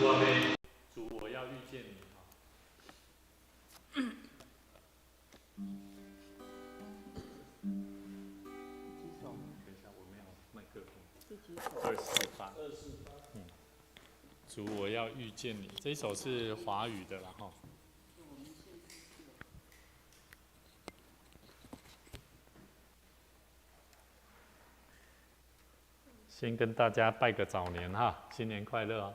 主，我要遇见你。等一下，我没有麦克风。248。主，我要遇见你。这一首是华语的啦哈。先跟大家拜个早年哈，新年快乐哦！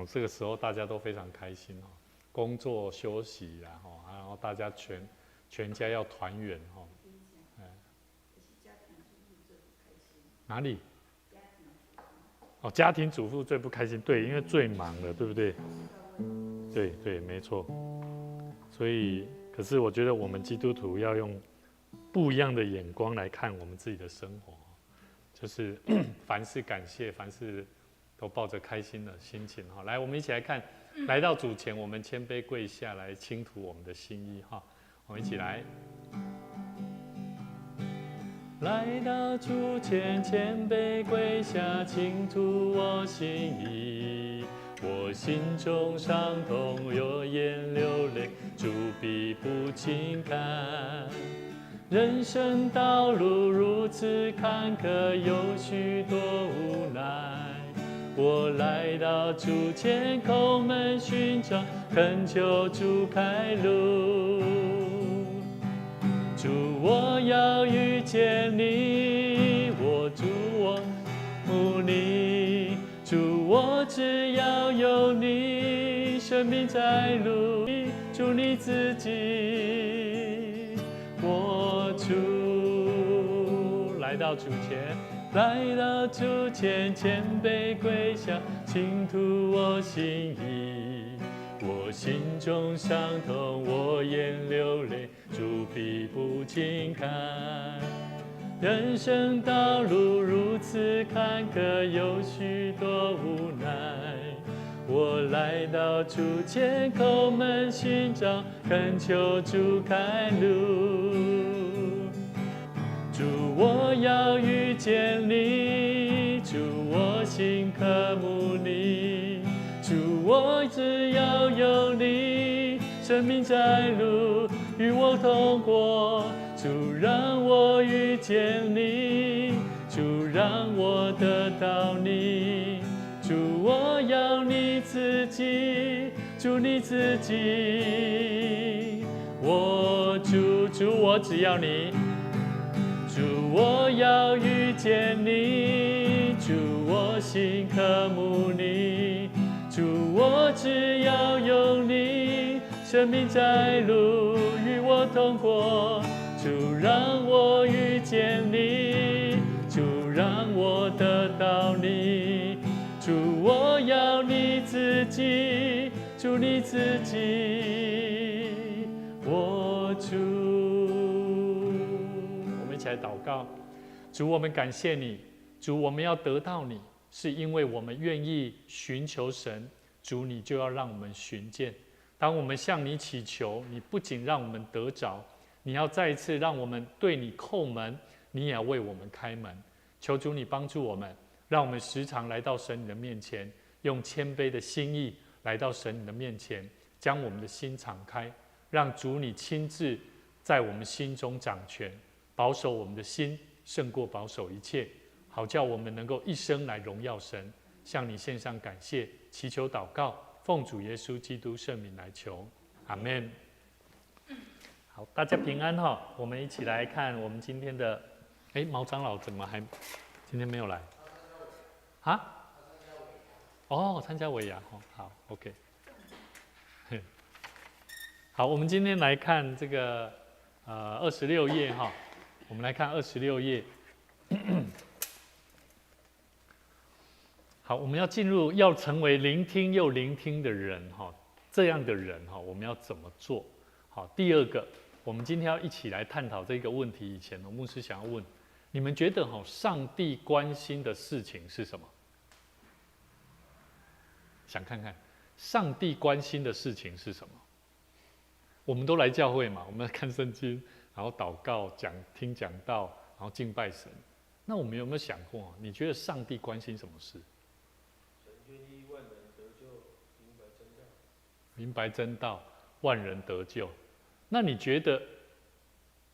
这个时候大家都非常开心哦，工作休息啦哈，然后大家全家要团圆哈。哪里？哦，家庭主妇最不开心，对，因为最忙了，对不对？对对，没错。所以，可是我觉得我们基督徒要用不一样的眼光来看我们自己的生活。就是凡事感谢，凡事都抱着开心的心情哈。来，我们一起来看，来到主前，我们谦卑跪下来倾吐我们的心意哈。我们一起来，来到主前，谦卑跪下倾吐我心意。我心中伤痛，我眼流泪，主必不轻看。人生道路如此坎坷，有许多无奈。我来到主前，叩门寻找，恳求主开路。主，我要遇见你，我慕你。主，我只要有你，生命在路，主你自己。我主来到主前，来到主前，谦卑跪下，倾吐我心意。我心中伤痛，我眼流泪，主必不轻看。人生道路如此坎坷，有许多无奈。我来到主前，叩门寻找，恳求主开路。主，我要遇见你，主，我心渴慕你。主，我只要有你，生命在路，与我同过。主，让我遇见你，主，让我得到你。主，我要你自己，主你自己。我主，我只要你。主，我要遇见你，主，我心渴慕你。主，我只要有你，生命在路，与我同过。主，让我遇见你，主，让我得到你。主，我要你自己，主你自己。我主，我们一起来祷告。主，我们感谢你。主，我们要得到你，是因为我们愿意寻求神。主，你就要让我们寻见。当我们向你祈求，你不仅让我们得着，你要再一次让我们对你叩门，你也要为我们开门。求主你帮助我们，让我们时常来到神你的面前，用谦卑的心意来到神你的面前，将我们的心敞开，让主你亲自在我们心中掌权，保守我们的心胜过保守一切，好叫我们能够一生来荣耀神，向你献上感谢，祈求祷告，奉主耶稣基督圣名来求，阿们。好，大家平安哈。我们一起来看我们今天的，毛长老怎么还今天没有来？啊？哦，参加尾牙哦，好 ，OK。好，我们今天来看这个26页哈，我们来看26页。好，我们要进入要成为聆听又聆听的人哈，这样的人哈，我们要怎么做？好，第二个，我们今天要一起来探讨这个问题。以前，牧师想要问，你们觉得上帝关心的事情是什么？想看看，上帝关心的事情是什么？我们都来教会嘛，我们看圣经，然后祷告、听讲道，然后敬拜神。那我们有没有想过，你觉得上帝关心什么事？神愿意万人明白真道，万人得救。那你觉得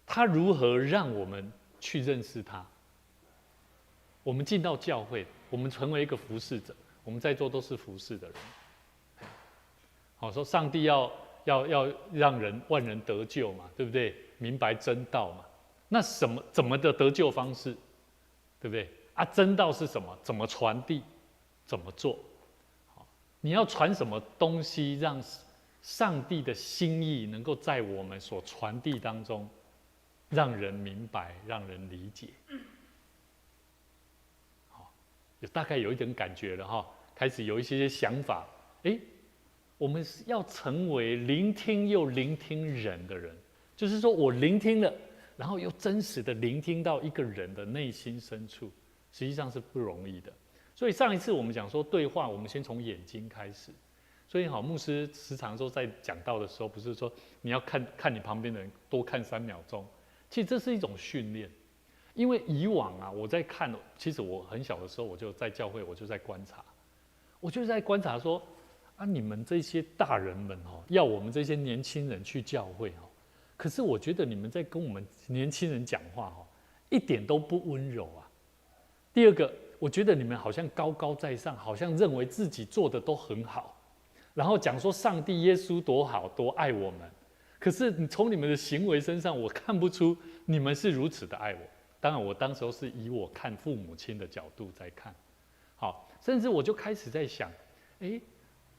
他如何让我们去认识他？我们进到教会，我们成为一个服侍者，我们在座都是服侍的人。好，说上帝要让万人得救嘛，对不对？明白真道嘛。那怎么的得救方式，对不对？啊，真道是什么？怎么传递？怎么做？好，你要传什么东西，让上帝的心意能够在我们所传递当中，让人明白，让人理解。好，大概有一点感觉了哈，开始有一些想法。我们要成为聆听又聆听人的人，就是说我聆听了，然后又真实的聆听到一个人的内心深处，实际上是不容易的。所以上一次我们讲说对话，我们先从眼睛开始。所以牧师时常说在讲道的时候，不是说你要看你旁边的人多看3秒钟，其实这是一种训练。因为以往啊，我在看，其实我很小的时候我就在教会，我就在观察，说。你们这些大人们要我们这些年轻人去教会可是我觉得你们在跟我们年轻人讲话一点都不温柔啊。第二个，我觉得你们好像高高在上，好像认为自己做的都很好，然后讲说上帝耶稣多好，多爱我们。可是你从你们的行为身上，我看不出你们是如此的爱我。当然，我当时候是以我看父母亲的角度在看，好，甚至我就开始在想，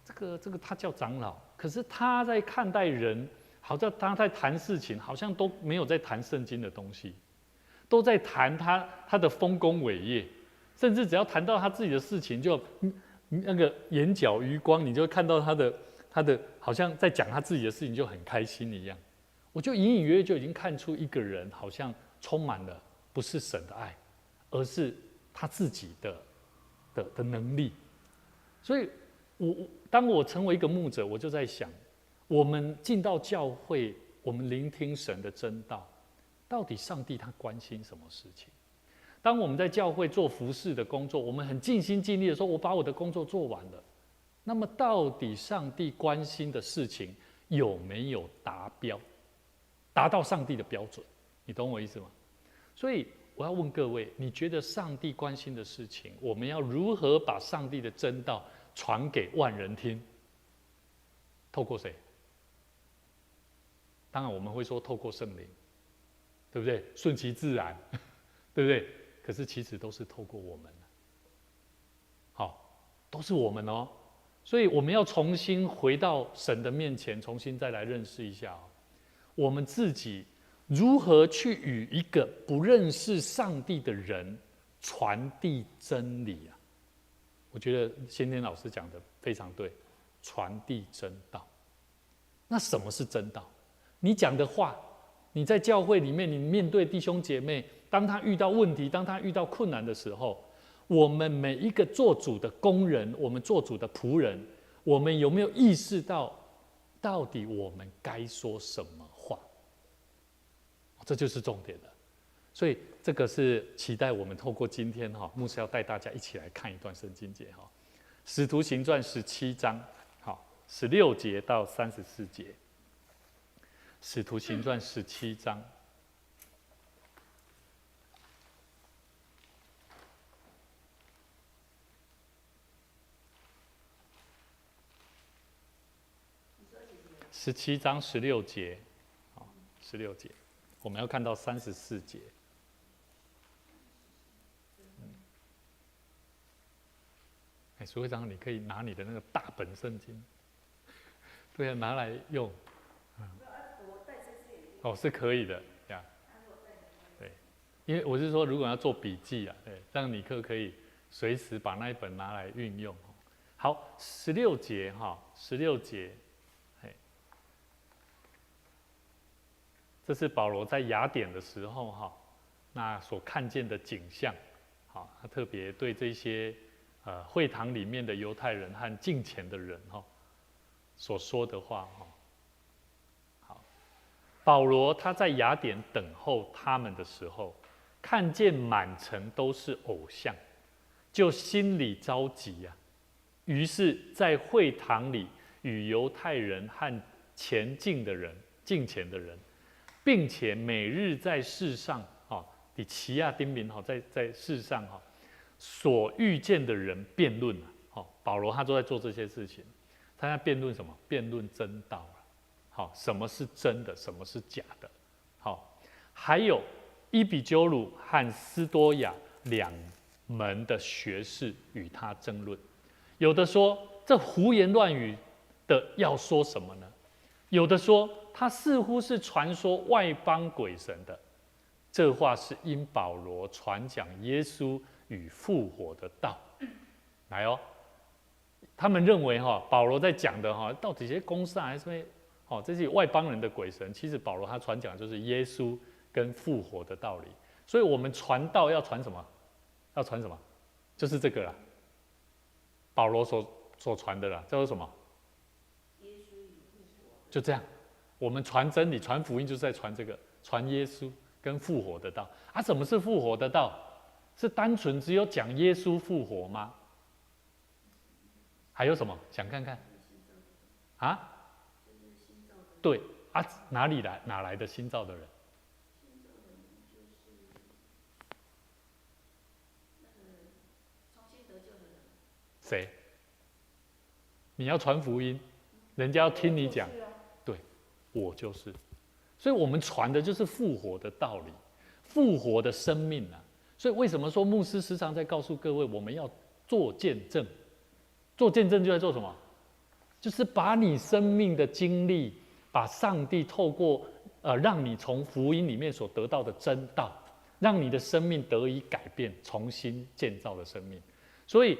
这个他叫长老，可是他在看待人，好像他在谈事情，好像都没有在谈圣经的东西，都在谈他的丰功伟业，甚至只要谈到他自己的事情，就那个眼角余光，你就会看到他的好像在讲他自己的事情就很开心一样。我就隐隐约约就已经看出一个人好像充满了不是神的爱，而是他自己的能力。所以当我成为一个牧者，我就在想，我们进到教会，我们聆听神的真道，到底上帝他关心什么事情？当我们在教会做服事的工作，我们很尽心尽力的说，我把我的工作做完了，那么到底上帝关心的事情有没有达标，达到上帝的标准？你懂我意思吗？所以我要问各位，你觉得上帝关心的事情，我们要如何把上帝的真道传给万人听？透过谁？当然我们会说透过圣灵，对不对？顺其自然，对不对？可是其实都是透过我们，好，都是我们哦。所以我们要重新回到神的面前，重新再来认识一下我们自己如何去与一个不认识上帝的人传递真理啊。我觉得先天老师讲的非常对，传递真道。那什么是真道？你讲的话，你在教会里面，你面对弟兄姐妹，当他遇到问题，当他遇到困难的时候，我们每一个做主的工人，我们做主的仆人，我们有没有意识到，到底我们该说什么话？这就是重点了。所以这个是期待我们透过今天牧师要带大家一起来看一段圣经节使徒行传17章16节到34节。使徒行传17章17章16节，16节，我们要看到34节。苏会长，你可以拿你的那个大本圣经，对啊，拿来用。是可以的呀。对，因为我是说，如果要做笔记啊，对，这样你可以随时把那一本拿来运用。好，16节16节，这是保罗在雅典的时候那所看见的景象，他特别对这些会堂里面的犹太人和敬虔的人所说的话好，保罗他在雅典等候他们的时候，看见满城都是偶像，就心里着急于是在会堂里与犹太人和前进的人、敬虔的人，并且每日在世上，以奇亚丁民在世上所遇见的人辩论保罗他都在做这些事情，他在辩论什么？辩论真道什么是真的，什么是假的？还有伊比鸠鲁和斯多亚两门的学士与他争论，有的说这胡言乱语的要说什么呢？有的说他似乎是传说外邦鬼神的，这话是因保罗传讲耶稣与复活的道。来他们认为保罗在讲的到底是公煞还是什么这些外邦人的鬼神，其实保罗他传讲就是耶稣跟复活的道理。所以我们传道要传什么？要传什么？就是这个啦，保罗所传的啦，叫做什么？耶稣与复活。就这样，我们传真理、传福音，就是在传这个，传耶稣跟复活的道。什么是复活的道？是单纯只有讲耶稣复活吗？还有什么？想看看对哪来的新造的人？谁？你要传福音，人家要听你讲，对，我就是。所以我们传的就是复活的道理，复活的生命啊。所以为什么说牧师时常在告诉各位，我们要做见证？做见证就在做什么？就是把你生命的经历，把上帝透过让你从福音里面所得到的真道，让你的生命得以改变，重新建造的生命。所以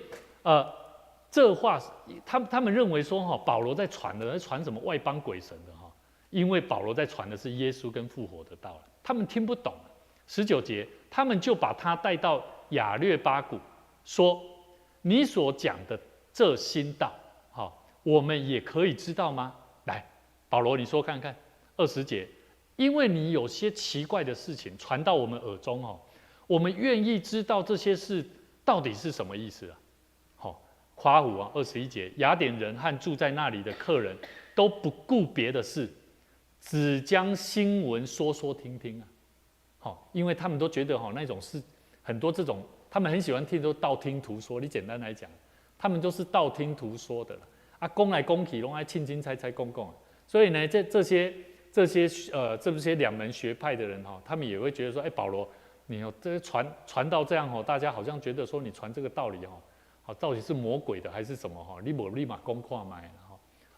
这话他们认为说保罗在传什么外邦鬼神的因为保罗在传的是耶稣跟复活的道了，他们听不懂。19节，他们就把他带到亚略巴谷，说：“你所讲的这新道，我们也可以知道吗？”来，保罗，你说看看。20节，因为你有些奇怪的事情传到我们耳中我们愿意知道这些事到底是什么意思啊？夸胡21节，雅典人和住在那里的客人都不顾别的事，只将新闻说听听啊。因为他们都觉得那种是很多这种，他们很喜欢听都道听途说。你简单来讲，他们都是道听途说的啦。讲来讲去，拢爱凊凊彩彩讲。所以呢，这些两门学派的人他们也会觉得说，保罗，你这传到这样大家好像觉得说你传这个道理到底是魔鬼的还是什么你没立马讲看卖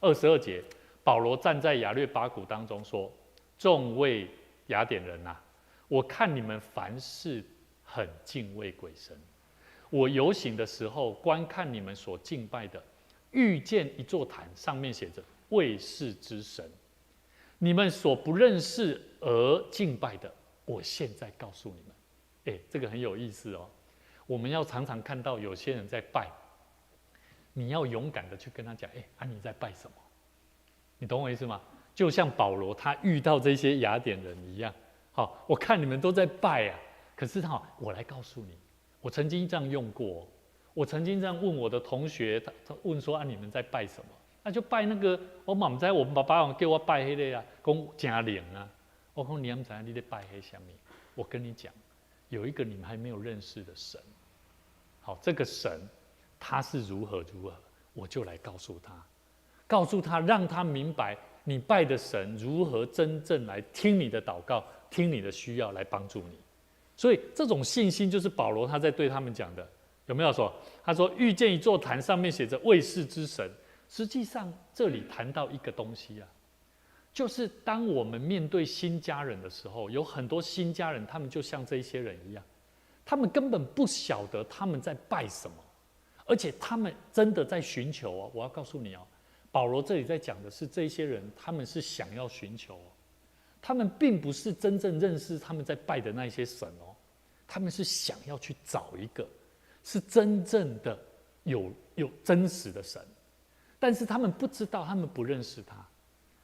22节，保罗站在亚略巴谷当中说：“众位雅典人啊，我看你们凡事很敬畏鬼神。我游行的时候，观看你们所敬拜的，遇见一座坛，上面写着未识之神。你们所不认识而敬拜的，我现在告诉你们。”这个很有意思我们要常常看到有些人在拜，你要勇敢的去跟他讲：“你在拜什么？”你懂我意思吗？就像保罗他遇到这些雅典人一样。我看你们都在拜可是我来告诉你，我曾经这样用过。我曾经这样问我的同学，他问说：“你们在拜什么？”那就拜那个，我嘛不知道，我爸爸叫我拜那个讲真灵啊。我说你不知道你在拜那什么？我跟你讲，有一个你们还没有认识的神。这个神他是如何，我就来告诉他，让他明白你拜的神如何真正来听你的祷告，听你的需要来帮助你。所以这种信心就是保罗他在对他们讲的。有没有说？他说遇见一座坛，上面写着未识之神。实际上这里谈到一个东西就是当我们面对新家人的时候，有很多新家人他们就像这些人一样，他们根本不晓得他们在拜什么，而且他们真的在寻求我要告诉你保罗这里在讲的是这些人他们是想要寻求他们并不是真正认识他们在拜的那些神他们是想要去找一个是真正的有真实的神，但是他们不知道，他们不认识他，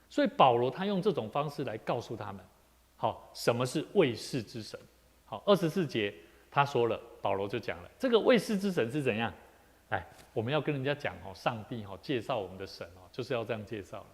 所以保罗他用这种方式来告诉他们什么是未识之神。24节他说了，保罗就讲了，这个未识之神是怎样？来，我们要跟人家讲上帝介绍我们的神就是要这样介绍了。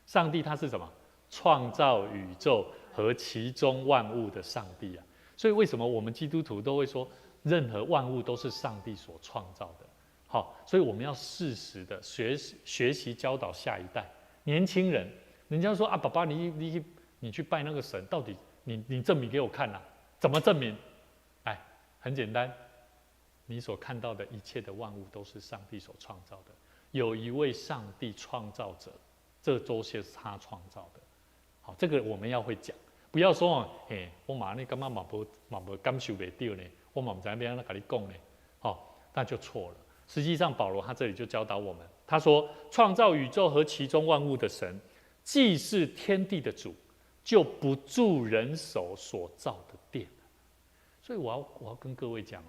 上帝他是什么？创造宇宙和其中万物的上帝啊！所以为什么我们基督徒都会说，任何万物都是上帝所创造的？好，所以我们要适时的学习教导下一代年轻人。人家说啊，爸爸你去拜那个神，到底你证明给我看啊？怎么证明？哎，很简单，你所看到的一切的万物都是上帝所创造的，有一位上帝创造者，这都是他创造的。好，这个我们要会讲，不要说我马上干嘛嘛不感受不到呢，我嘛不知道要怎么跟你讲呢，那就错了。实际上，保罗他这里就教导我们，他说，创造宇宙和其中万物的神，既是天地的主，就不住人手所造的殿。所以我要跟各位讲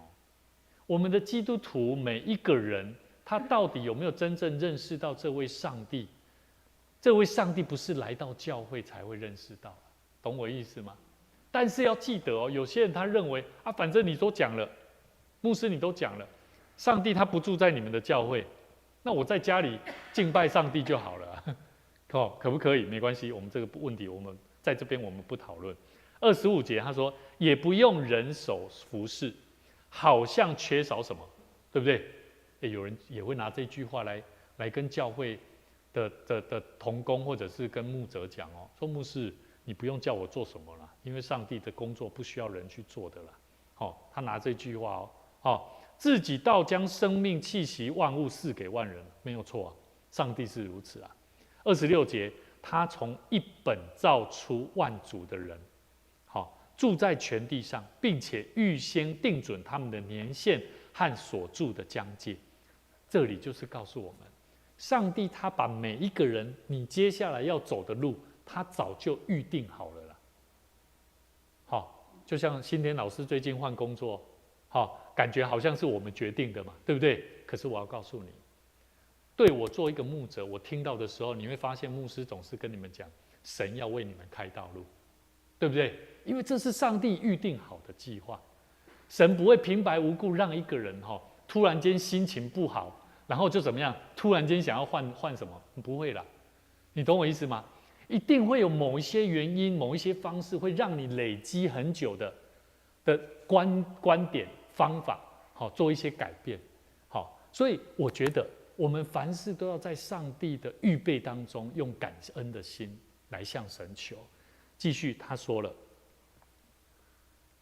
我们的基督徒每一个人，他到底有没有真正认识到这位上帝？这位上帝不是来到教会才会认识到，懂我意思吗？但是要记得有些人他认为反正你都讲了，牧师你都讲了，上帝他不住在你们的教会，那我在家里敬拜上帝就好了，可不可以？没关系，我们这个问题我们在这边我们不讨论。25节他说，也不用人手服侍，好像缺少什么，对不对？有人也会拿这句话来跟教会的同工或者是跟牧者讲说牧师你不用叫我做什么啦，因为上帝的工作不需要人去做的啦。他拿这句话自己倒将生命气息万物赐给万人，没有错上帝是如此26节，他从一本造出万族的人，住在全地上，并且预先定准他们的年限和所住的疆界。这里就是告诉我们，上帝他把每一个人你接下来要走的路，他早就预定好了啦。就像新田老师最近换工作，感觉好像是我们决定的嘛，对不对？可是我要告诉你，对我做一个牧者，我听到的时候，你会发现牧师总是跟你们讲，神要为你们开道路，对不对？因为这是上帝预定好的计划，神不会平白无故让一个人突然间心情不好，然后就怎么样，突然间想要换什么，不会啦。你懂我意思吗？一定会有某一些原因，某一些方式会让你累积很久的观点方法，做一些改变。所以我觉得我们凡事都要在上帝的预备当中，用感恩的心来向神求。继续他说了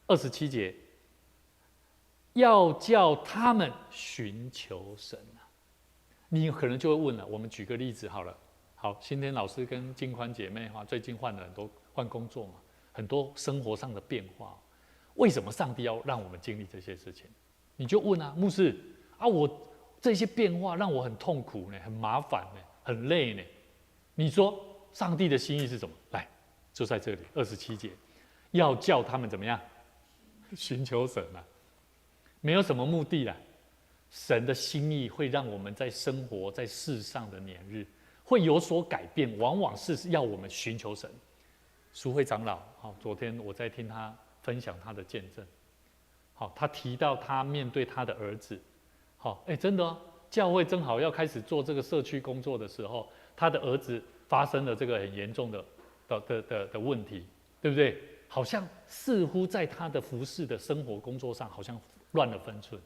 27节，要叫他们寻求神你可能就会问了，我们举个例子好了。好，新田老师跟金宽姐妹最近换了很多换工作嘛，很多生活上的变化。为什么上帝要让我们经历这些事情？你就问牧师我这些变化让我很痛苦呢，很麻烦呢，很累呢。你说上帝的心意是什么？来，就在这里27节，要叫他们怎么样？寻求神没有什么目的啦。神的心意会让我们在生活在世上的年日会有所改变，往往是要我们寻求神。淑慧长老昨天我在听他分享他的见证，他提到他面对他的儿子，真的教会正好要开始做这个社区工作的时候，他的儿子发生了这个很严重的问题，对不对？好像似乎在他的服事的生活工作上好像乱了分寸。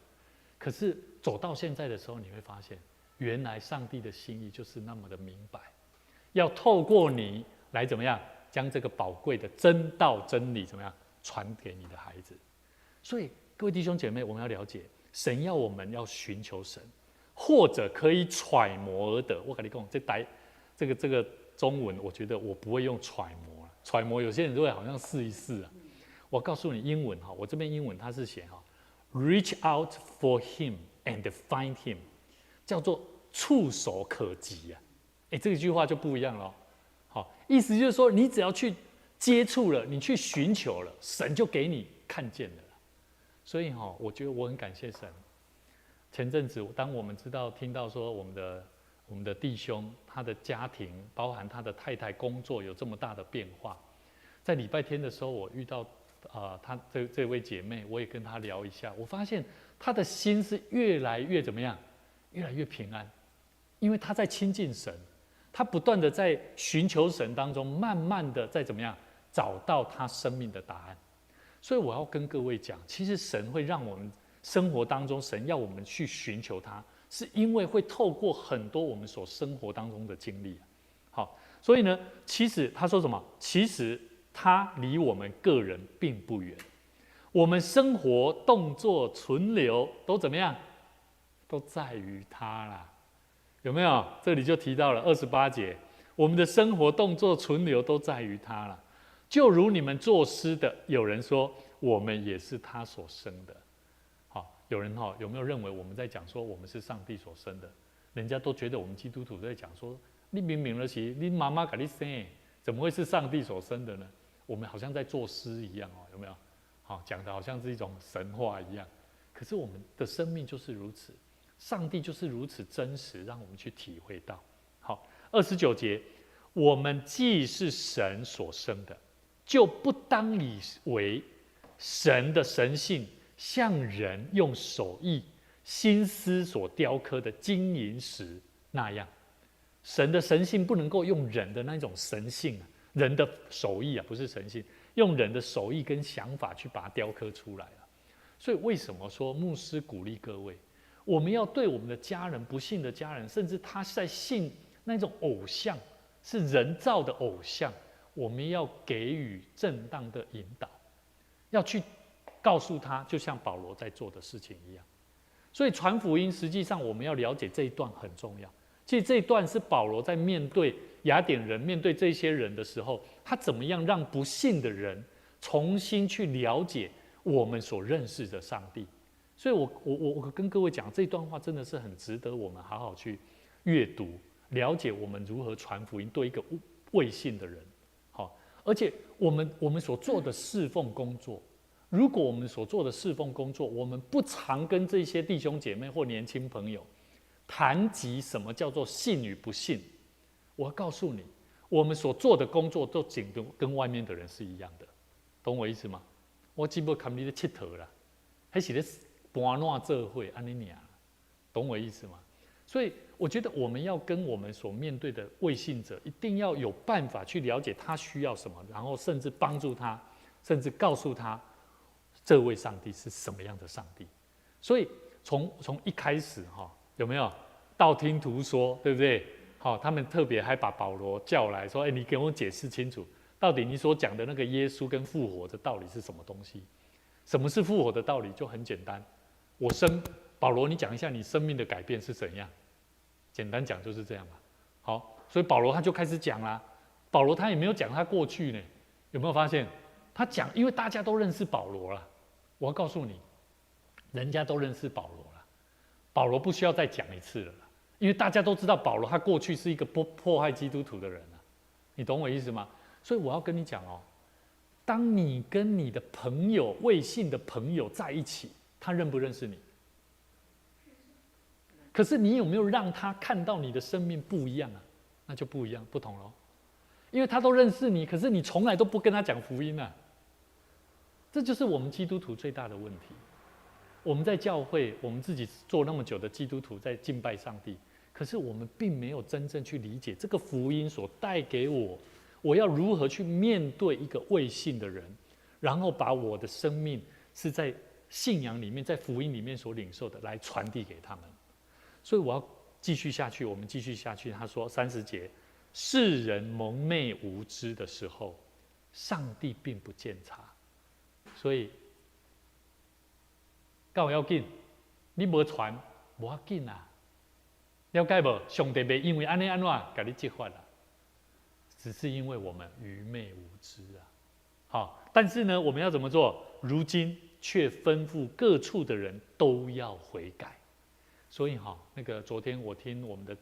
可是走到现在的时候，你会发现原来上帝的心意就是那么的明白，要透过你来怎么样将这个宝贵的真道真理怎么样传给你的孩子。所以各位弟兄姐妹，我们要了解，神要我们要寻求神，或者可以揣摩而得。我跟你讲，这个中文，我觉得我不会用揣摩了。揣摩有些人都会好像试一试我告诉你，英文我这边英文它是写reach out for him and find him， 叫做触手可及这句话就不一样了。意思就是说，你只要去接触了，你去寻求了，神就给你看见了。所以我觉得我很感谢神。前阵子当我们听到说我们的弟兄他的家庭，包含他的太太工作有这么大的变化，在礼拜天的时候，我遇到他这位姐妹，我也跟她聊一下，我发现她的心是越来越怎么样，越来越平安，因为他在亲近神，他不断的在寻求神当中，慢慢的在怎么样找到他生命的答案。所以我要跟各位讲，其实神会让我们生活当中，神要我们去寻求他，是因为会透过很多我们所生活当中的经历。好，所以呢，其实他说什么？其实他离我们个人并不远，我们生活、动作、存留都怎么样？都在于他啦。有没有？这里就提到了28节，我们的生活、动作、存留都在于他了。就如你们作诗的，有人说我们也是他所生的。好，有人有没有认为我们在讲说我们是上帝所生的？人家都觉得我们基督徒在讲说，你明明是你妈妈给你生，怎么会是上帝所生的呢？我们好像在作诗一样有没有？好，讲的好像是一种神话一样。可是我们的生命就是如此。上帝就是如此真实，让我们去体会到。好，29节，我们既是神所生的，就不当以为神的神性像人用手艺、心思所雕刻的金银石那样。神的神性不能够用人的那种神性人的手艺不是神性，用人的手艺跟想法去把它雕刻出来了。所以为什么说牧师鼓励各位？我们要对我们的家人、不信的家人，甚至他在信那种偶像，是人造的偶像，我们要给予正当的引导，要去告诉他，就像保罗在做的事情一样。所以传福音，实际上我们要了解这一段很重要。其实这一段是保罗在面对雅典人、面对这些人的时候，他怎么样让不信的人重新去了解我们所认识的上帝。所以我跟各位讲，这段话真的是很值得我们好好去阅读，了解我们如何传福音对一个未信的人。好，而且我们所做的侍奉工作，如果我们所做的侍奉工作，我们不常跟这些弟兄姐妹或年轻朋友谈及什么叫做信与不信，我要告诉你，我们所做的工作都仅跟外面的人是一样的，懂我意思吗？我只不过看你在佚佗啦，还是在搬烂这会安尼尔，懂我意思吗？所以我觉得我们要跟我们所面对的未信者，一定要有办法去了解他需要什么，然后甚至帮助他，甚至告诉他这位上帝是什么样的上帝。所以从一开始有没有道听途说，对不对？他们特别还把保罗叫来说：“你给我解释清楚，到底你所讲的那个耶稣跟复活的道理是什么东西？什么是复活的道理？就很简单。保罗，你讲一下你生命的改变是怎样？简单讲就是这样吧。好，所以保罗他就开始讲啦。保罗他也没有讲他过去呢，有没有发现？他讲，因为大家都认识保罗了。我要告诉你，人家都认识保罗了，保罗不需要再讲一次了啦，因为大家都知道保罗他过去是一个迫害基督徒的人啊，你懂我意思吗？所以我要跟你讲当你跟你的朋友、未信的朋友在一起，他认不认识你？可是你有没有让他看到你的生命不一样啊？那就不一样，不同咯。因为他都认识你，可是你从来都不跟他讲福音啊。这就是我们基督徒最大的问题。我们在教会，我们自己做那么久的基督徒，在敬拜上帝，可是我们并没有真正去理解这个福音所带给我要如何去面对一个未信的人，然后把我的生命是在信仰里面，在福音里面所领受的来传递给他们。所以我要继续下去，我们继续下去。他说30节，世人蒙昧无知的时候，上帝并不鉴察。所以干要紧，你无传无要紧啊，了解无？上帝袂因为安怎给你揭发啦，只是因为我们愚昧无知啊。好，但是呢，我们要怎么做？如今却吩咐各处的人都要悔改。所以那个昨天我听我们的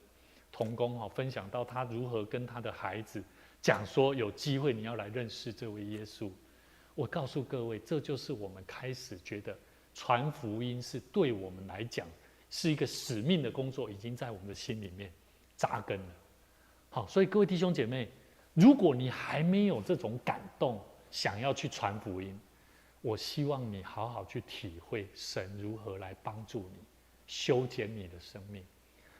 同工分享到他如何跟他的孩子讲说，有机会你要来认识这位耶稣。我告诉各位，这就是我们开始觉得传福音是对我们来讲是一个使命的工作，已经在我们的心里面扎根了。好，所以各位弟兄姐妹，如果你还没有这种感动，想要去传福音，我希望你好好去体会神如何来帮助你，修剪你的生命，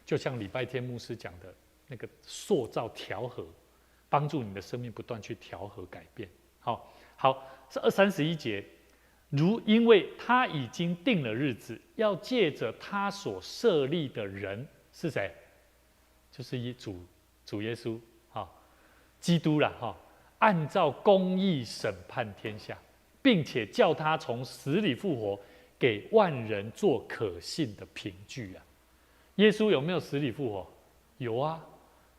就像礼拜天牧师讲的那个塑造调和，帮助你的生命不断去调和改变。好，是31节，因为他已经定了日子，要借着他所设立的人是谁？就是主耶稣，基督啦，按照公义审判天下，并且叫他从死里复活，给万人做可信的凭据啊。耶稣有没有死里复活？有啊。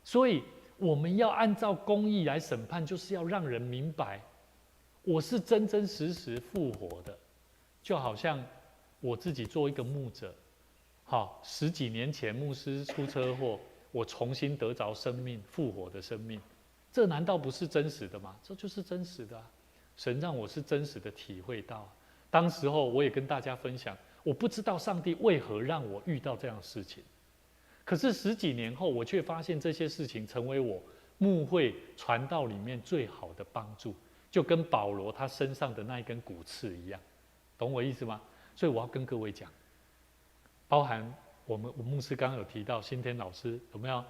所以我们要按照公义来审判，就是要让人明白，我是真真实实复活的。就好像我自己做一个牧者，10几年前牧师出车祸，我重新得着生命，复活的生命，这难道不是真实的吗？这就是真实的啊。神让我是真实的体会到。当时候我也跟大家分享，我不知道上帝为何让我遇到这样的事情，可是10几年后，我却发现这些事情成为我牧会传道里面最好的帮助，就跟保罗他身上的那一根骨刺一样，懂我意思吗？所以我要跟各位讲，包含我牧师刚刚有提到，新天老师有没有？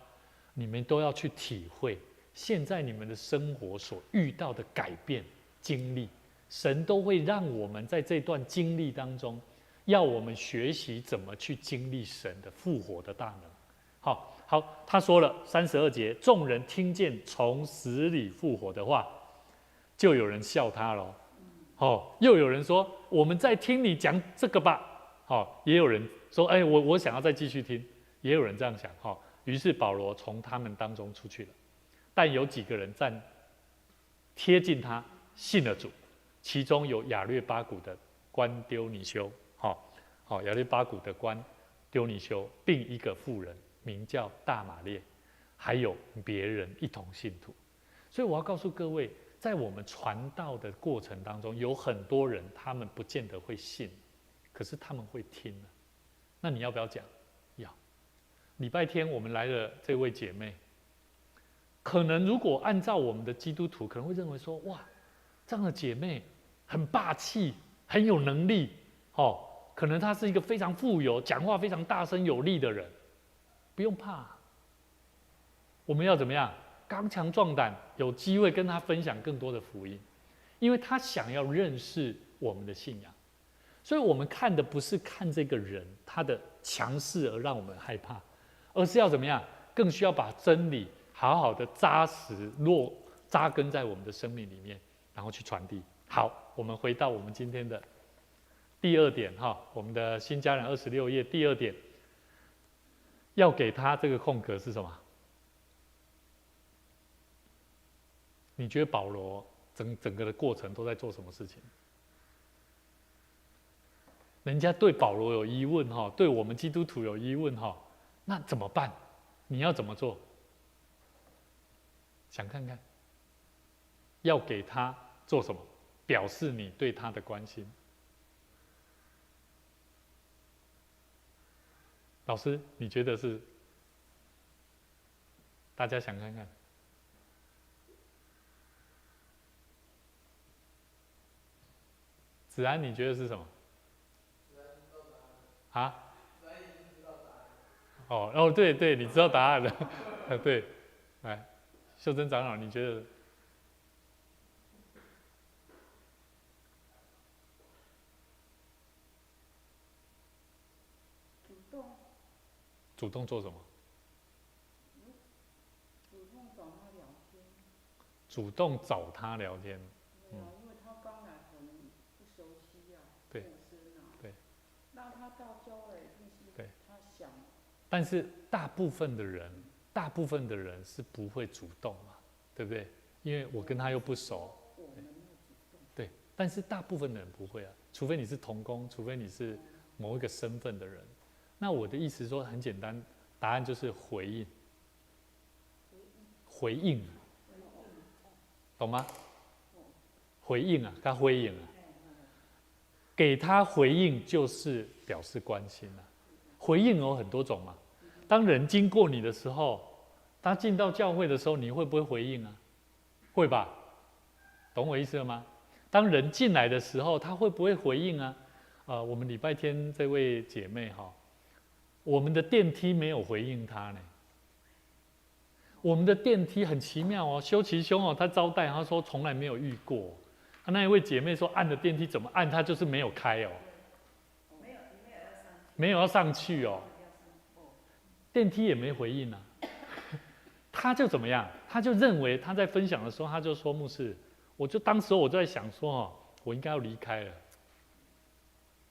你们都要去体会，现在你们的生活所遇到的改变经历，神都会让我们在这段经历当中，要我们学习怎么去经历神的复活的大能。好，他说了32节，众人听见从死里复活的话，就有人笑他了。又有人说我们再听你讲这个吧。也有人说我想要再继续听，也有人这样想。于是保罗从他们当中出去了，但有几个人贴近他，信了主，其中有亚略巴谷的官丢尼修，亚略巴谷的官丢尼修，并一个妇人名叫大马列，还有别人一同信徒。所以我要告诉各位，在我们传道的过程当中，有很多人他们不见得会信，可是他们会听。那你要不要讲？要。礼拜天我们来的这位姐妹，可能如果按照我们的基督徒，可能会认为说，哇，这样的姐妹很霸气，很有能力，可能她是一个非常富有、讲话非常大声有力的人。不用怕，我们要怎么样？刚强壮胆，有机会跟他分享更多的福音，因为他想要认识我们的信仰。所以我们看的不是看这个人他的强势而让我们害怕，而是要怎么样？更需要把真理好好的扎根在我们的生命里面，然后去传递。好，我们回到我们今天的第2点，我们的新家人26页第2点。要给他这个空格是什么？你觉得保罗整个的过程都在做什么事情？人家对保罗有疑问，对我们基督徒有疑问，那怎么办？你要怎么做？想看看，要给他做什么？表示你对他的关心。老师，你觉得是？大家想看看。子安，你觉得是什么？啊？对，你知道答案了。对，来，秀珍长老，你觉得？主动做什么？主动找他聊天。因为他刚来可能不熟悉啊，对，对。那他到教会一定是他想。但是大部分的人是不会主动嘛，对不对？因为我跟他又不熟。对，但是大部分的人不会啊，除非你是同工，除非你是某一个身份的人。那我的意思说很简单，答案就是回应，懂吗？回应啊，他回应啊，给他回应就是表示关心啊。回应有很多种嘛，当人经过你的时候，他进到教会的时候，你会不会回应啊？会吧？懂我意思了吗？当人进来的时候，他会不会回应啊？我们礼拜天这位姐妹我们的电梯没有回应他呢。我们的电梯很奇妙哦，修齐兄哦，他招待他说从来没有遇过。他那一位姐妹说按的电梯怎么按，他就是没有开哦，没有要上去哦，电梯也没回应啊。他就怎么样？他就认为他在分享的时候，他就说牧师，当时我就在想说哦，我应该要离开了，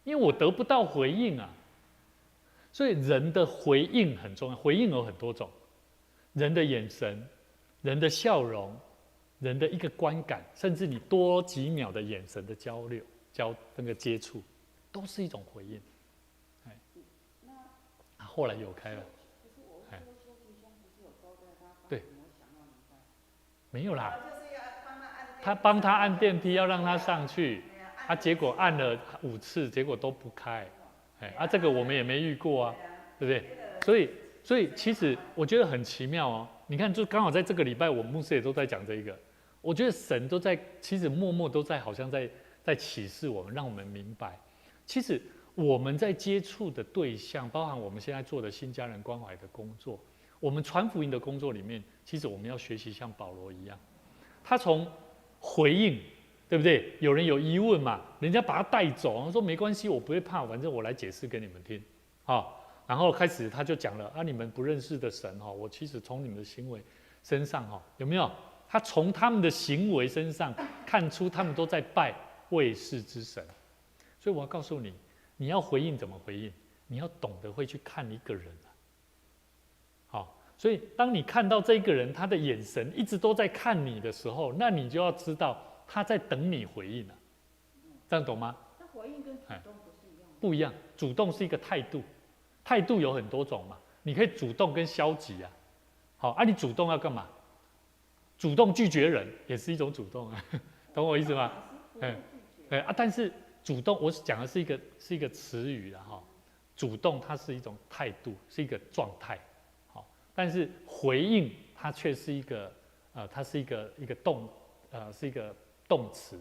因为我得不到回应啊。所以人的回应很重要，回应有很多种。人的眼神、人的笑容、人的一个观感，甚至你多几秒的眼神的交流、那个接触，都是一种回应。后来有开了，对，没有啦，他帮他按电梯，要让他上去，结果按了5次，结果都不开，这个我们也没遇过啊，对不对？所以其实我觉得很奇妙哦。你看，就刚好在这个礼拜，我们牧师也都在讲这一个。我觉得神都在，其实默默都在，好像在启示我们，让我们明白，其实我们在接触的对象，包含我们现在做的新家人关怀的工作，我们传福音的工作里面，其实我们要学习像保罗一样，他从回应，对不对？有人有疑问嘛，人家把他带走，他说没关系，我不会怕，反正我来解释给你们听，然后开始他就讲了你们不认识的神我其实从你们的行为身上有没有？他从他们的行为身上看出他们都在拜未识之神。所以我要告诉你，你要回应怎么回应？你要懂得会去看一个人所以当你看到这个人他的眼神一直都在看你的时候，那你就要知道他在等你回应这样懂吗？那回应跟主动不是一样吗？不一样，主动是一个态度。态度有很多种嘛，你可以主动跟消极你主动要干嘛？主动拒绝人也是一种主动懂我意思吗？但是主动我讲的是一个词语主动它是一种态度，是一个状态，但是回应它却是一个它是一个是一个动词，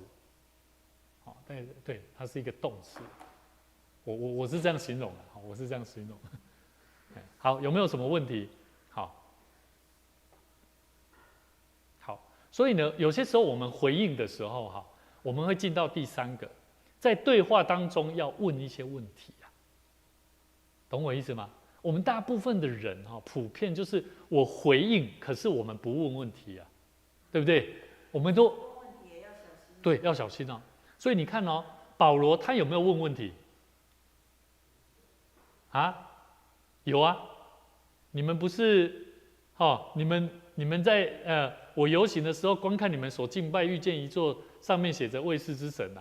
对，它是一个动词。我是这样形容的，我是这样形容。好，有没有什么问题？好，所以呢，有些时候我们回应的时候我们会进到第3个，在对话当中要问一些问题懂我意思吗？我们大部分的人普遍就是我回应，可是我们不问问题对不对？我们都对，要小心所以你看保罗他有没有问问题？有你们不是你们在我游行的时候观看你们所敬拜，遇见一座上面写着未识之神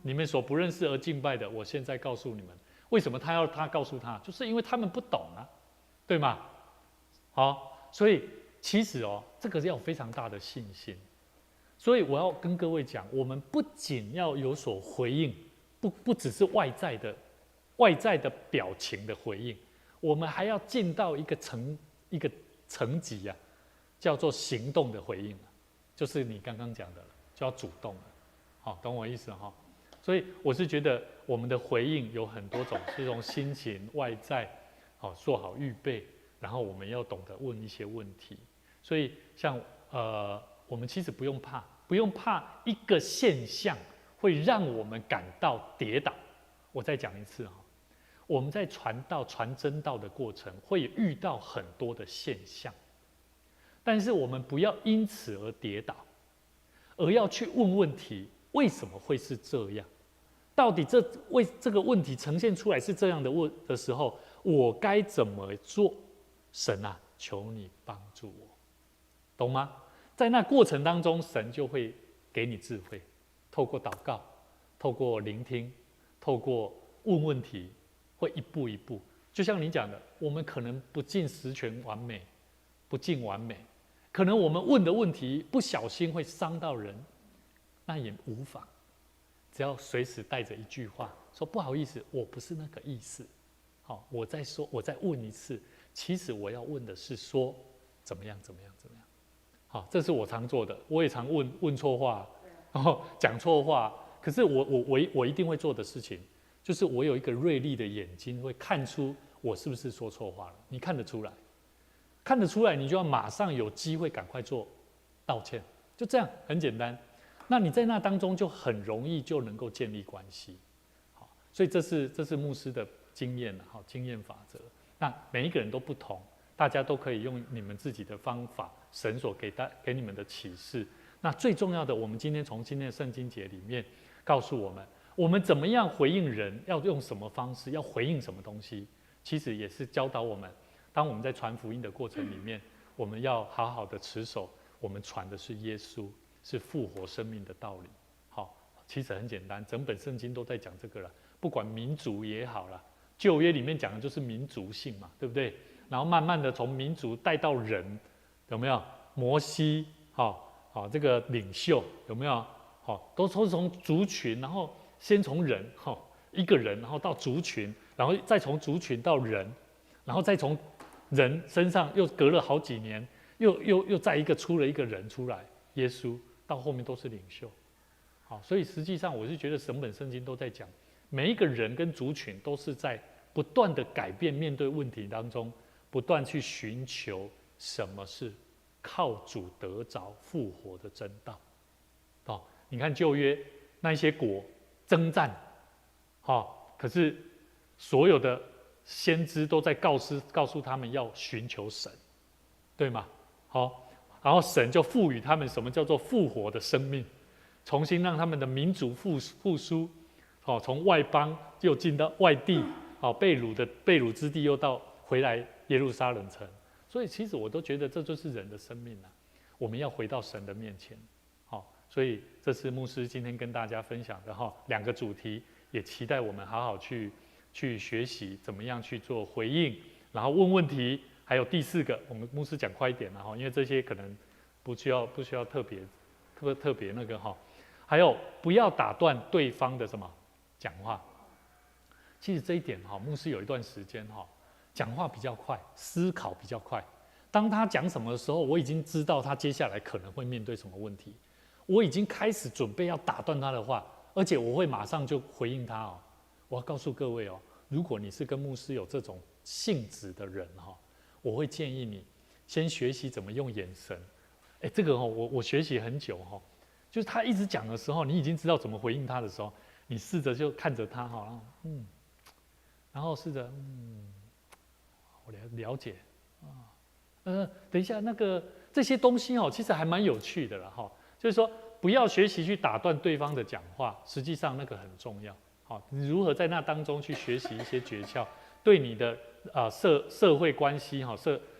你们所不认识而敬拜的，我现在告诉你们，为什么他告诉他？就是因为他们不懂对吗？所以其实这个要有非常大的信心。所以我要跟各位讲，我们不仅要有所回应，不只是外在的表情的回应，我们还要进到一个层级叫做行动的回应就是你刚刚讲的，就要主动了，懂我意思所以我是觉得我们的回应有很多种，是从心情外在做好预备，然后我们要懂得问一些问题。所以像我们其实不用怕一个现象会让我们感到跌倒。我再讲一次我们在传真道的过程会遇到很多的现象，但是我们不要因此而跌倒，而要去问问题，为什么会是这样？到底这个问题呈现出来是这样的时候，我该怎么做？神求你帮助我，懂吗？在那过程当中，神就会给你智慧，透过祷告，透过聆听，透过问问题，会一步一步。就像你讲的，我们可能不尽十全完美，不尽完美，可能我们问的问题不小心会伤到人，那也无妨，只要随时带着一句话说不好意思，我不是那个意思。我再说，我再问一次，其实我要问的是说怎么样。这是我常做的，我也常问错话，然后讲错话。可是我一定会做的事情，就是我有一个锐利的眼睛，会看出我是不是说错话了？你看得出来，看得出来，你就要马上有机会赶快做道歉，就这样，很简单。那你在那当中就很容易就能够建立关系，好，所以这是牧师的经验了，好，经验法则。那每一个人都不同，大家都可以用你们自己的方法，神所给你们的启示。那最重要的，我们今天从今天的圣经节里面告诉我们，我们怎么样回应人，要用什么方式，要回应什么东西，其实也是教导我们，当我们在传福音的过程里面，我们要好好的持守，我们传的是耶稣。是复活生命的道理。好，其实很简单，整本圣经都在讲这个了。不管民族也好啦，旧约里面讲的就是民族性嘛，对不对？然后慢慢的从民族带到人，有没有？摩西，好，这个领袖有没有？好，都是从族群，然后先从人，一个人，然后到族群，然后再从族群到人，然后再从人身上又隔了好几年，又再出了一个人出来，耶稣。到后面都是领袖，好，所以实际上我是觉得整本圣经都在讲，每一个人跟族群都是在不断的改变，面对问题当中，不断去寻求什么是靠主得着复活的真道。哦，你看旧约那些国征战，可是所有的先知都在告诉他们要寻求神，对吗？好。然后神就赋予他们什么叫做复活的生命，重新让他们的民族复苏，从外邦又进到外地，被掳之地又回来耶路撒冷城。所以其实我都觉得这就是人的生命啊，我们要回到神的面前。所以这是牧师今天跟大家分享的2个主题，也期待我们好好去学习怎么样去做回应，然后问问题。还有第4个，我们牧师讲快一点了，因为这些可能不需要特别那个哈。还有不要打断对方的什么讲话。其实这一点牧师有一段时间讲话比较快，思考比较快。当他讲什么的时候，我已经知道他接下来可能会面对什么问题，我已经开始准备要打断他的话，而且我会马上就回应他我要告诉各位如果你是跟牧师有这种性质的人我会建议你先学习怎么用眼神。这个我学习很久就是他一直讲的时候，你已经知道怎么回应他的时候，你试着就看着他然后试着我了解等一下那个这些东西其实还蛮有趣的啦就是说不要学习去打断对方的讲话，实际上那个很重要你如何在那当中去学习一些诀窍，对你的社会关系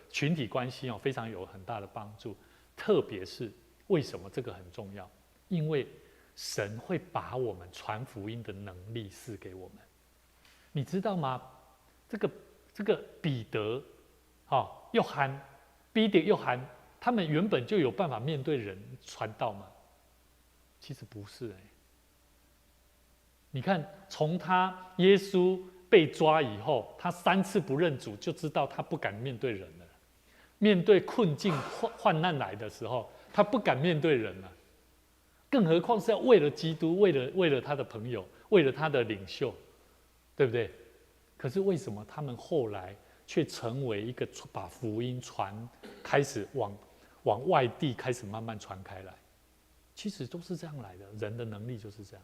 群体关系非常有很大的帮助。特别是为什么这个很重要？因为神会把我们传福音的能力赐给我们，你知道吗？这个彼得约翰，他们原本就有办法面对人传道吗？其实不是你看，从耶稣被抓以后，他3次不认主，就知道他不敢面对人了。面对困境、患难来的时候，他不敢面对人了，更何况是要为了基督，为了他的朋友，为了他的领袖，对不对？可是为什么他们后来却成为一个把福音开始往外地开始慢慢传开来？其实都是这样来的，人的能力就是这样。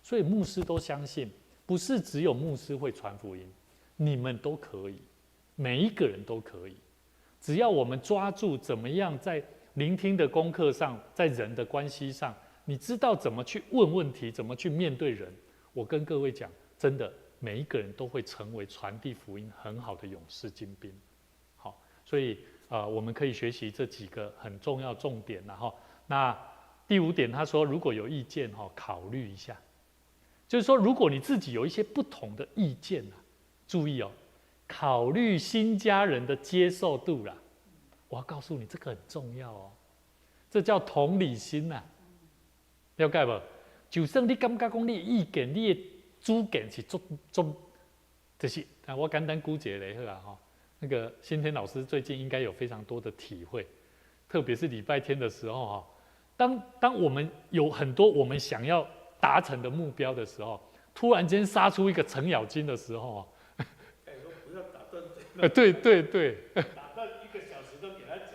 所以牧师都相信，不是只有牧师会传福音，你们都可以，每一个人都可以。只要我们抓住怎么样在聆听的功课上，在人的关系上，你知道怎么去问问题，怎么去面对人。我跟各位讲，真的每一个人都会成为传递福音很好的勇士精兵。好，所以我们可以学习这几个很重要重点。然后那第5点，他说如果有意见考虑一下。就是说，如果你自己有一些不同的意见注意考虑新家人的接受度啦。我要告诉你，这个很重要这叫同理心了解不？就算你感觉讲你的意见、你的主见是就是我简单估计咧那个先天老师最近应该有非常多的体会，特别是礼拜天的时候当我们有很多我们想要达成的目标的时候，突然间杀出一个程咬金的时候说不要打断对对对，打断1个小时都给他讲。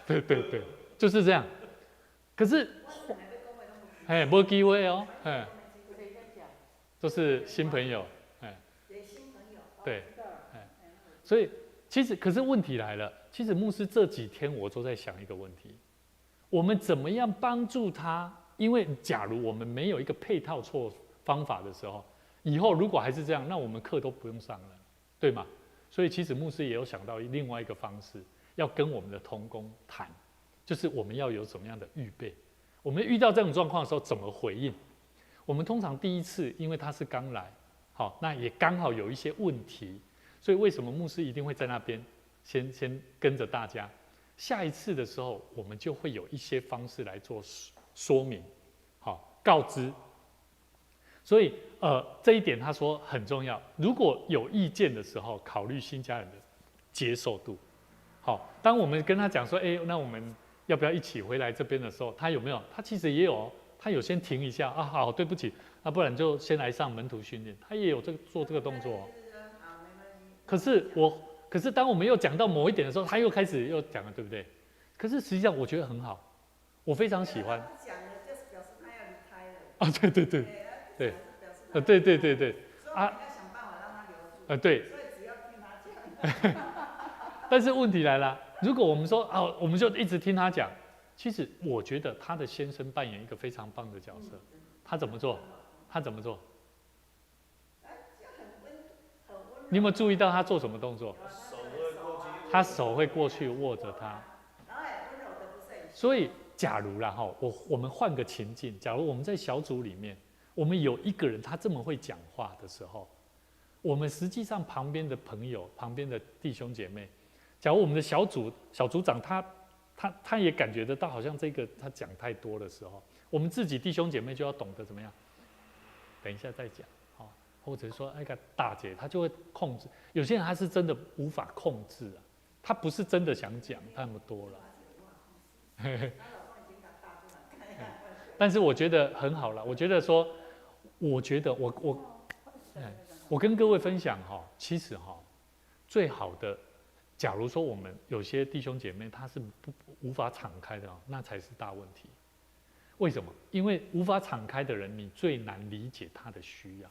对对对，就是这样。可是，哎，没机会哦，哎，都是新朋友，哎，对，哎，所以其实，可是问题来了，其实牧师这几天我都在想一个问题：我们怎么样帮助他？因为假如我们没有一个配套方法的时候，以后如果还是这样，那我们课都不用上了，对吗？所以其实牧师也有想到另外一个方式，要跟我们的同工谈，就是我们要有什么样的预备，我们遇到这种状况的时候怎么回应？我们通常第一次，因为他是刚来，好，那也刚好有一些问题，所以为什么牧师一定会在那边先跟着大家？下一次的时候，我们就会有一些方式来做说明，好，告知。所以这一点他说很重要。如果有意见的时候，考虑新家人的接受度。好，当我们跟他讲说，哎，那我们要不要一起回来这边的时候，他有没有？他其实也有，他有先停一下啊，好，对不起，那不然就先来上门徒训练，他也有做这个动作。可是当我们又讲到某一点的时候，他又开始又讲了，对不对？可是实际上我觉得很好，我非常喜欢。讲了就是表示他要离开了。啊，对对对，对，对对对对，啊，要想办法让他留住。对。所以只要听他讲。但是问题来了，如果我们说啊，我们就一直听他讲，其实我觉得他的先生扮演一个非常棒的角色。他怎么做？他怎么做？你有没有注意到他做什么动作？他手会过去握着他。所以，假如啦哈，我们换个情境，假如我们在小组里面，我们有一个人他这么会讲话的时候，我们实际上旁边的朋友、旁边的弟兄姐妹，假如我们的小组长他也感觉得到，好像这个他讲太多的时候，我们自己弟兄姐妹就要懂得怎么样，等一下再讲，好，或者说那个大姐她就会控制，有些人他是真的无法控制啊，他不是真的想讲那么多了。但是我觉得很好了，我觉得我跟各位分享哈，其实哈，最好的，假如说我们有些弟兄姐妹他是无法敞开的，那才是大问题。为什么？因为无法敞开的人，你最难理解他的需要。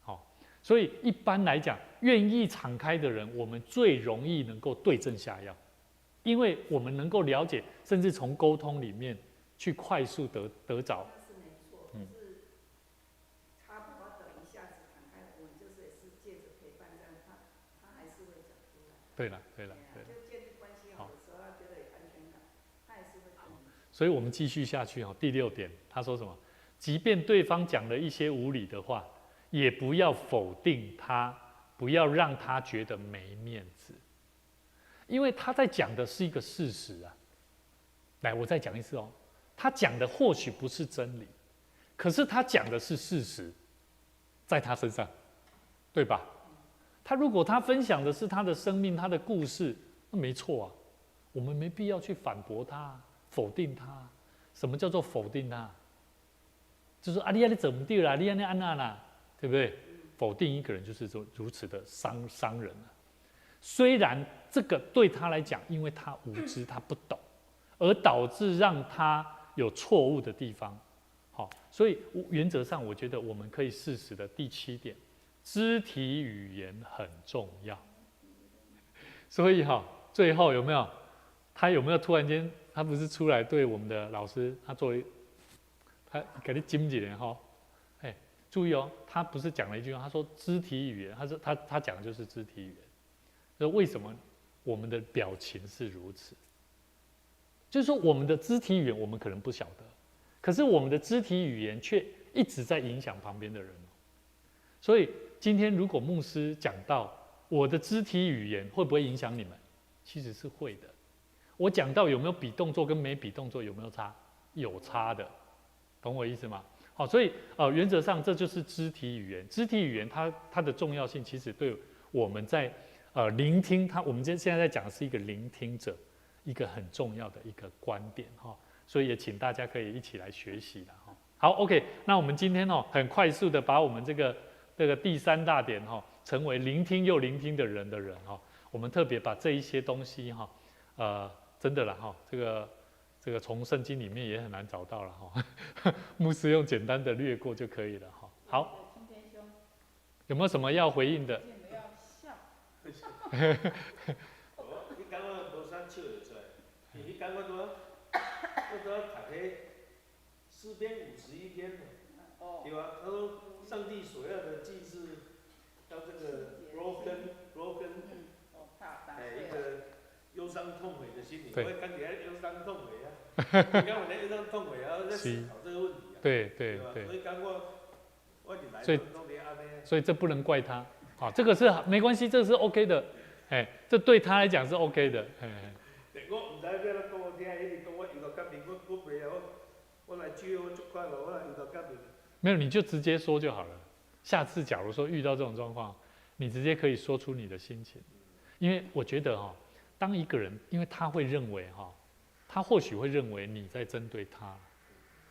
好，所以一般来讲，愿意敞开的人，我们最容易能够对症下药。因为我们能够了解，甚至从沟通里面去快速得着。是没错，是他不法等一下子敞开，我们就是也是借着陪伴这样，他还是会讲出来。对了，对了，对了。就建立关系好的时候，他觉得有安全感，他也是会讲。所以我们继续下去哈，第6点，他说什么？即便对方讲了一些无理的话，也不要否定他，不要让他觉得没面子。因为他在讲的是一个事实啊，来，我再讲一次哦，他讲的或许不是真理，可是他讲的是事实，在他身上，对吧？如果他分享的是他的生命、他的故事，那没错啊，我们没必要去反驳他、否定他。什么叫做否定他？就是啊，你怎么对啦？你安那啦，对不对？否定一个人就是如此的伤人啊。虽然这个对他来讲，因为他无知，他不懂，而导致让他有错误的地方。好，所以原则上，我觉得我们可以适时的第7点，肢体语言很重要。所以最后有没有？他有没有突然间，他不是出来对我们的老师，他作为他给你金几年哈？哎，注意哦，他不是讲了一句话，他说肢体语言，他讲的就是肢体语言。那为什么我们的表情是如此？就是说，我们的肢体语言我们可能不晓得，可是我们的肢体语言却一直在影响旁边的人。所以今天如果牧师讲到我的肢体语言会不会影响你们，其实是会的。我讲到有没有比动作跟没比动作有没有差？有差的，懂我意思吗？好，所以原则上这就是肢体语言。肢体语言它的重要性，其实对我们在聆听我们现在在讲的是一个聆听者，一个很重要的一个观点哈，所以也请大家可以一起来学习了哈。好 ，OK， 那我们今天很快速的把我们这个第3大点成为聆听又聆听的人我们特别把这一些东西哈，真的啦哈，这个从圣经里面也很难找到了哈，牧师用简单的略过就可以了哈。好，有没有什么要回应的？你感觉无啥笑会出来，因为感觉我读迄诗篇51篇，对吧？他说上帝所要的祭是要这个 broken，一个忧伤痛悔的心灵。我感觉忧伤痛悔啊，你看我的忧伤痛悔啊，在思考这个问题啊，对吧？所以感觉我就来弄点安尼。所以这不能怪他，好，这个是没关系，这是 OK 的，哎，这对他来讲是 OK 的，哎。我唔知要怎讲我听，伊是讲我遇到革命，我袂啊，我来主我足快乐，我来遇到革命。没有，你就直接说就好了。下次假如说遇到这种状况，你直接可以说出你的心情，因为我觉得哈，当一个人，因为他会认为哈，他或许会认为你在针对他，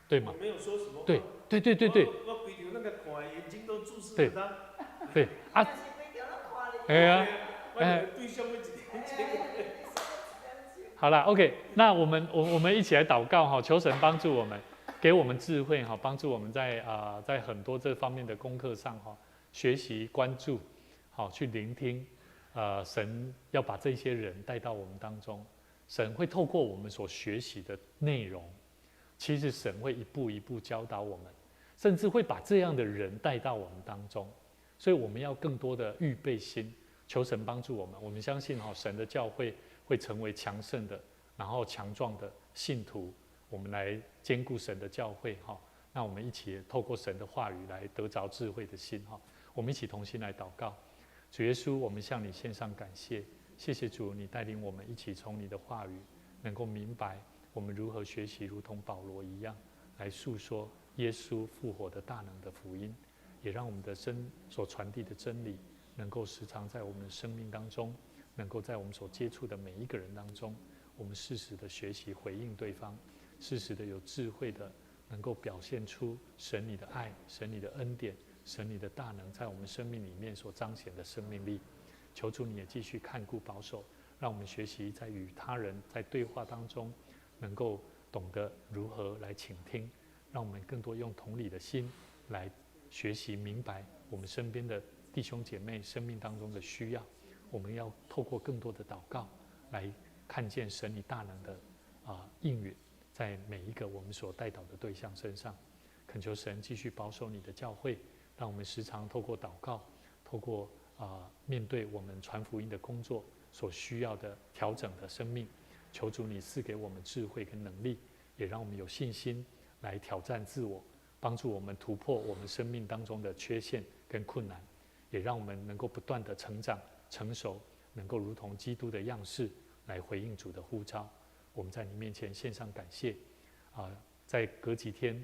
对吗？我没有说什么。对。我规条那个看眼睛都注视着他。对啊。哎呀，哎。对象会一点。好了 ，OK， 那我们一起来祷告哈，求神帮助我们，给我们智慧哈，帮助我们在很多这方面的功课上哈，学习关注，好去聆听，神要把这些人带到我们当中，神会透过我们所学习的内容，其实神会一步一步教导我们，甚至会把这样的人带到我们当中，所以我们要更多的预备心，求神帮助我们，我们相信哈，神的教会会成为强盛的，然后强壮的信徒，我们来兼顾神的教会哈。那我们一起透过神的话语来得着智慧的心哈。我们一起同心来祷告，主耶稣，我们向你献上感谢，谢谢主，你带领我们一起从你的话语能够明白我们如何学习，如同保罗一样来诉说耶稣复活的大能的福音，也让我们的生所传递的真理能够时常在我们的生命当中。能够在我们所接触的每一个人当中，我们适时的学习回应对方，适时的有智慧的，能够表现出神你的爱、神你的恩典、神你的大能在我们生命里面所彰显的生命力。求主你也继续看顾保守，让我们学习在与他人在对话当中，能够懂得如何来倾听，让我们更多用同理的心来学习明白我们身边的弟兄姐妹生命当中的需要。我们要透过更多的祷告来看见神你大能的应允在每一个我们所带祷的对象身上。恳求神继续保守你的教会，让我们时常透过祷告，透过面对我们传福音的工作所需要的调整的生命，求主你赐给我们智慧跟能力，也让我们有信心来挑战自我，帮助我们突破我们生命当中的缺陷跟困难，也让我们能够不断的成长成熟，能够如同基督的样式来回应主的呼召。我们在你面前献上感谢在隔几天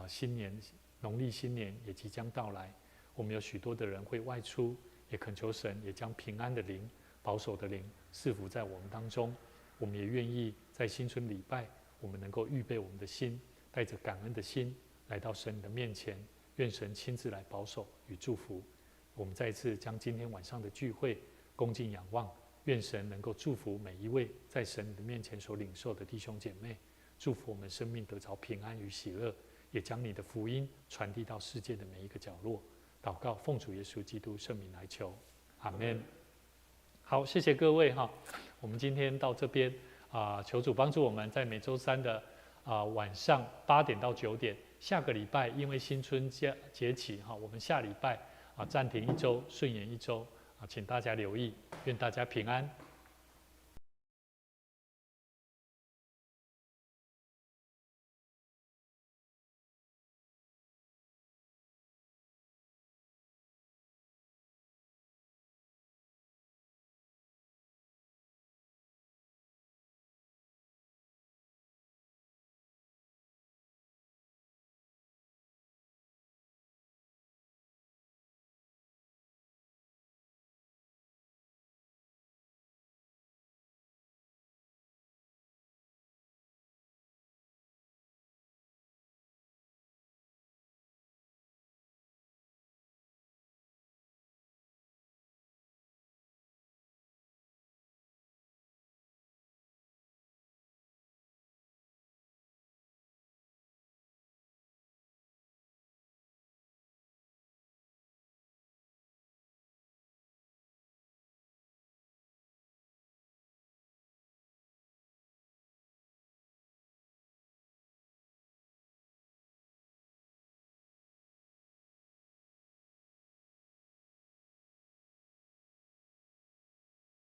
新年农历新年也即将到来，我们有许多的人会外出，也恳求神也将平安的灵、保守的灵赐福在我们当中。我们也愿意在新春礼拜，我们能够预备我们的心，带着感恩的心来到神的面前，愿神亲自来保守与祝福。我们再一次将今天晚上的聚会恭敬仰望，愿神能够祝福每一位在神的面前所领受的弟兄姐妹，祝福我们生命得着平安与喜乐，也将你的福音传递到世界的每一个角落。祷告奉主耶稣基督圣名来求，阿们。好，谢谢各位哈，我们今天到这边求主帮助我们在每周三的晚上8点到9点。下个礼拜因为新春节起哈，我们下礼拜暂停1周，顺延1周请大家留意，愿大家平安。